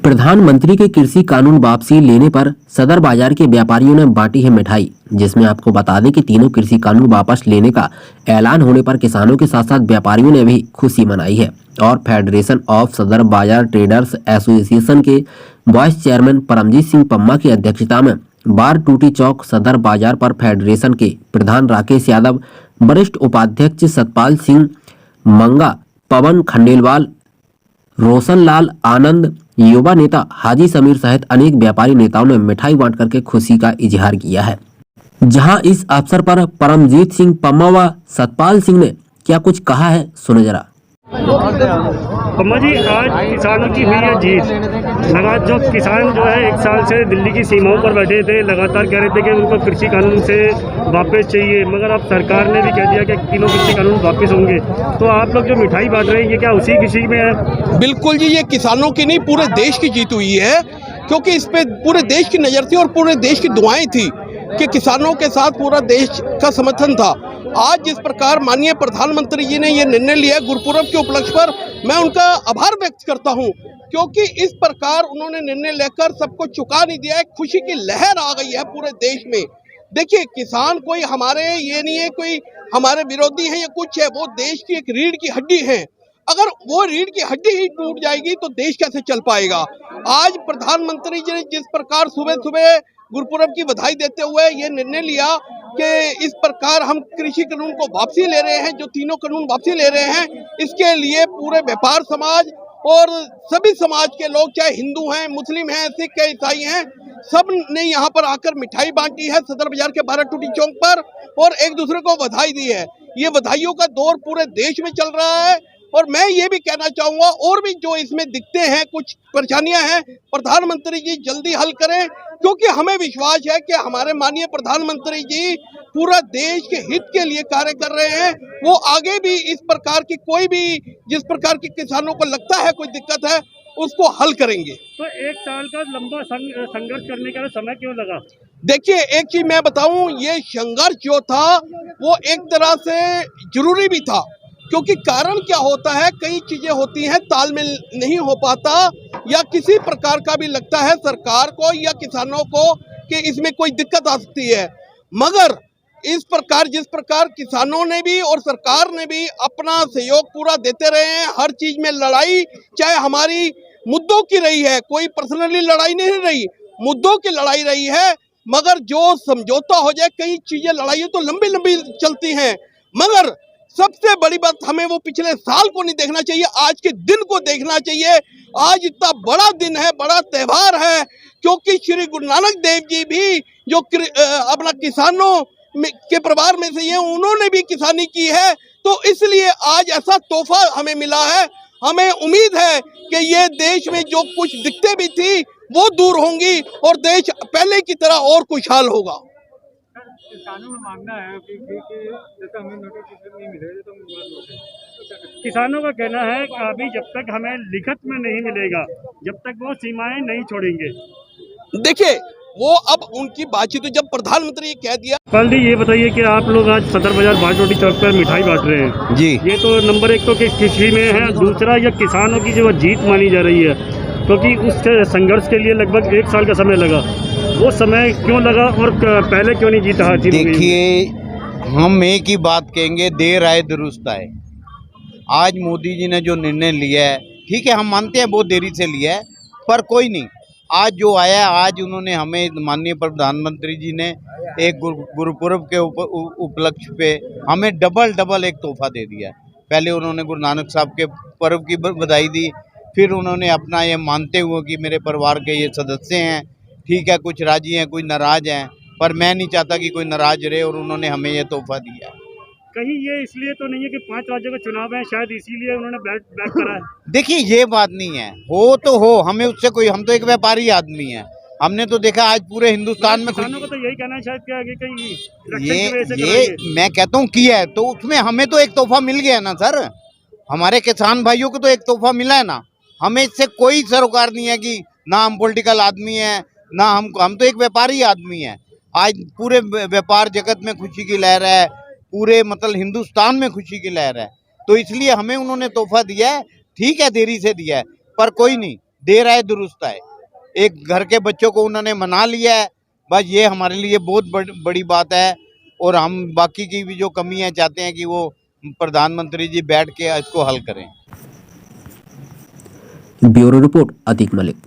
प्रधानमंत्री के कृषि कानून वापसी लेने पर सदर बाजार के व्यापारियों ने बांटी है मिठाई, जिसमें आपको बता दें कि तीनों कृषि कानून वापस लेने का ऐलान होने पर किसानों के साथ साथ व्यापारियों ने भी खुशी मनाई है। और फेडरेशन ऑफ सदर बाजार ट्रेडर्स एसोसिएशन के वाइस चेयरमैन परमजीत सिंह पम्मा की अध्यक्षता में बार टूटी चौक सदर बाजार पर फेडरेशन के प्रधान राकेश यादव, वरिष्ठ उपाध्यक्ष सतपाल सिंह मंगा, पवन खंडेलवाल, रोशनलाल आनंद, युवा नेता हाजी समीर सहित अनेक व्यापारी नेताओं ने मिठाई बांट करके खुशी का इजहार किया है। जहां इस अवसर पर परमजीत सिंह पम्मा व सतपाल सिंह ने क्या कुछ कहा है, सुनो जरा। पम्मा जी, आज किसानों की हुई है जीत। जो किसान जो है 1 साल से दिल्ली की सीमाओं पर बैठे थे, लगातार कह रहे थे कि उनको कृषि कानून से वापस चाहिए, मगर अब सरकार ने भी कह दिया कि तीनों कृषि कानून वापस होंगे। तो आप लोग जो मिठाई बांट रहे हैं, ये क्या उसी खुशी में है? बिल्कुल जी, ये किसानों की नहीं पूरे देश की जीत हुई है, क्योंकि इस पे पूरे देश की नज़र थी और पूरे देश की दुआएं थी कि किसानों के साथ पूरा देश का समर्थन था। आज जिस प्रकार माननीय प्रधानमंत्री जी ने ये निर्णय लिया गुरुपुरब के उपलक्ष्य पर, मैं उनका आभार व्यक्त करता हूं, क्योंकि इस प्रकार उन्होंने निर्णय लेकर सबको चुका नहीं दिया है। खुशी की लहर आ गई है पूरे देश में। देखिए, किसान कोई हमारे ये नहीं है कोई हमारे विरोधी है या कुछ है, वो देश की एक रीढ़ की हड्डी है। अगर वो रीढ़ की हड्डी ही टूट जाएगी तो देश कैसे चल पाएगा। आज प्रधानमंत्री जी ने जिस प्रकार सुबह सुबह गुरुपुरब की बधाई देते हुए ये निर्णय लिया कि इस प्रकार हम कृषि कानून को वापसी ले रहे हैं, जो तीनों कानून वापसी ले रहे हैं, इसके लिए पूरे व्यापार समाज और सभी समाज के लोग, चाहे हिंदू हैं, मुस्लिम हैं, सिख हैं, ईसाई हैं, सब ने यहाँ पर आकर मिठाई बांटी है सदर बाजार के बारह टूटी चौक पर और एक दूसरे को बधाई दी है। ये बधाइयों का दौर पूरे देश में चल रहा है और मैं ये भी कहना चाहूँगा, और भी जो इसमें दिखते हैं कुछ परेशानियां हैं, प्रधानमंत्री जी जल्दी हल करें, क्योंकि हमें विश्वास है कि हमारे माननीय प्रधानमंत्री जी पूरा देश के हित के लिए कार्य कर रहे हैं। वो आगे भी इस प्रकार की कोई भी जिस प्रकार की किसानों को लगता है कोई दिक्कत है, उसको हल करेंगे। तो 1 साल का लंबा संघर्ष करने का समय क्यों लगा? देखिए, एक चीज मैं बताऊं, ये संघर्ष जो था वो एक तरह से जरूरी भी था, क्योंकि कारण क्या होता है, कई चीजें होती हैं, तालमेल नहीं हो पाता या किसी प्रकार का भी लगता है सरकार को या किसानों को कि इसमें कोई दिक्कत आ सकती है। मगर इस प्रकार जिस प्रकार किसानों ने भी और सरकार ने भी अपना सहयोग पूरा देते रहे हैं, हर चीज में लड़ाई चाहे हमारी मुद्दों की रही है, कोई पर्सनली लड़ाई नहीं रही, मुद्दों की लड़ाई रही है। मगर जो समझौता हो जाए, कई चीजें लड़ाई तो लंबी लंबी चलती हैं, मगर सबसे बड़ी बात हमें वो पिछले साल को नहीं देखना चाहिए, आज के दिन को देखना चाहिए। आज इतना बड़ा दिन है, बड़ा त्यौहार है, क्योंकि श्री गुरु नानक देव जी भी जो अपना किसानों के परिवार में से हैं, उन्होंने भी किसानी की है, तो इसलिए आज ऐसा तोहफा हमें मिला है। हमें उम्मीद है कि ये देश में जो कुछ दिक्कतें भी थी वो दूर होंगी और देश पहले की तरह और खुशहाल होगा। किसानों में मांगना है कि जैसे हमें नोटिफिकेशन नहीं मिले तो किसानों का कहना है कि अभी जब तक हमें लिखित में नहीं मिलेगा, जब तक वो सीमाएं नहीं छोड़ेंगे। देखिए, वो अब उनकी बातचीत, जब प्रधानमंत्री ने कह दिया। पाल जी, ये बताइए कि आप लोग आज सदर बाजार बार टूटी चौक पर मिठाई बांट रहे हैं जी, ये तो नंबर 1 तो कृषि में है, दूसरा ये किसानों की जो जीत मानी जा रही है, क्योंकि उस संघर्ष के लिए लगभग 1 साल का समय लगा। वो समय क्यों लगा और पहले क्यों नहीं जीता? देखिए, हम एक ही बात कहेंगे, देर आए दुरुस्त आए। आज मोदी जी ने जो निर्णय लिया है, ठीक है, हम मानते हैं बहुत देरी से लिया है, पर कोई नहीं, आज जो आया है, आज उन्होंने हमें माननीय प्रधानमंत्री जी ने एक गुरुपुरब के उपलक्ष्य पे हमें डबल एक तोहफा दे दिया है। पहले उन्होंने गुरु नानक साहब के पर्व की बधाई दी, फिर उन्होंने अपना ये मानते हुए कि मेरे परिवार के ये सदस्य हैं, ठीक है, कुछ राजी हैं, कुछ नाराज हैं, पर मैं नहीं चाहता कि कोई नाराज रहे, और उन्होंने हमें ये तोहफा दिया है। कहीं ये इसलिए तो नहीं है कि 5 राज्यों का चुनाव है, शायद इसीलिए उन्होंने बैक करा है? देखिए, ये बात नहीं है, हो तो हो, हमें उससे कोई, हम तो एक व्यापारी आदमी हैं, हमने तो देखा आज पूरे हिंदुस्तान में किसानों को तो यही कहना है शायद क्या कहीं ये मैं कहता हूँ किया है, तो उसमें हमें तो एक तोहफा मिल गया ना सर, हमारे किसान भाइयों को तो एक तोहफा मिला है ना। हमें इससे कोई सरोकार नहीं है कि ना हम पॉलिटिकल आदमी हैं, ना हम तो एक व्यापारी आदमी हैं। आज पूरे व्यापार जगत में खुशी की लहर है, पूरे मतलब हिंदुस्तान में खुशी की लहर है, तो इसलिए हमें उन्होंने तोहफा दिया है। ठीक है, देरी से दिया है, पर कोई नहीं, देर आए दुरुस्त आए। एक घर के बच्चों को उन्होंने मना लिया है, बस ये हमारे लिए बहुत बड़ी बात है। और हम बाकी की भी जो कमियां चाहते हैं कि वो प्रधानमंत्री जी बैठ के इसको हल करें। Bureau report Atiq Malik.